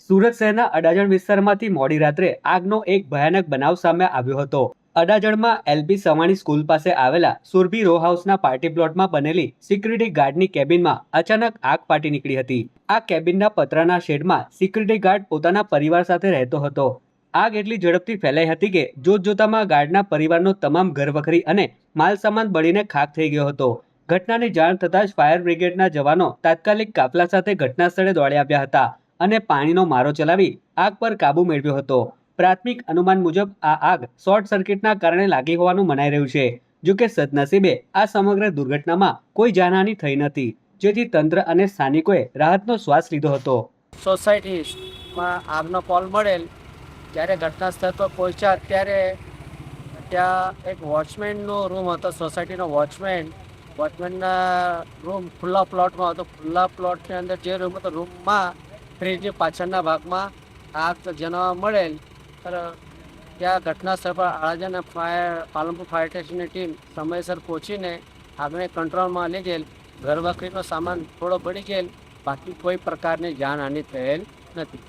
સુરત શહેરના અડાજણ વિસ્તારમાંથી મોડી રાત્રે આગનો એક ભયાનક બનાવ સામે આવ્યો હતો. અડાજણમાં એલપી સવાણી સ્કૂલ પાસે આવેલા સુરભી રો હાઉસના પાર્ટી પ્લોટમાં બનેલી સિક્યુરિટી ગાર્ડની કેબિનમાં અચાનક આગ ફાટી નીકળી હતી. આ કેબિનના પતરાના શેડમાં સિક્યુરિટી ગાર્ડ પોતાના પરિવાર સાથે રહેતો હતો. આગ એટલી ઝડપથી ફેલાઈ હતી કે જોતજોતામાં ગાર્ડના પરિવારનો તમામ ઘરવખરી અને માલસામાન બળીને ખાખ થઈ ગયો હતો. ઘટનાની જાણ થતાં જ ફાયર બ્રિગેડના જવાનો તાત્કાલિક કાફલા સાથે ઘટના સ્થળે દોડી આવ્યા હતા અને પાણીનો મારો ચલાવી આગ પર કાબુ મેળવ્યો હતો. પ્રાથમિક અનુમાન મુજબ આ આગ શોર્ટ સર્કિટના કારણે લાગી હોવાનું મનાઈ રહ્યું છે. જો કે સદનસીબે આ સમગ્ર દુર્ઘટનામાં કોઈ જાનહાનિ થઈ નથી, જેથી તંત્ર અને સ્થાનિકોએ રાહતનો શ્વાસ લીધો હતો. સોસાયટીમાં આગનો કોલ મળેલ જ્યારે ઘટના સ્થળ પર પહોંચ્યા ત્યારે ત્યાં એક વોચમેનનો રૂમ હતો. સોસાયટીનો વોચમેનના રૂમ ખુલ્લા પ્લોટમાં હતો. ખુલ્લા પ્લોટની અંદર જે રૂમ હતો, રૂમમાં ફ્રીજની પાછળના ભાગમાં આગ જણાવવા મળેલ. ત્યાં ઘટના સ્થળ પર અડાજણ પાલનપુર ફાયર સ્ટેશનની ટીમ સમયસર પહોંચીને આગને કંટ્રોલમાં લીધેલ. ઘરવખરીનો સામાન થોડો બળી ગયેલ, બાકી કોઈ પ્રકારની જાનહાનિ થયેલ નથી.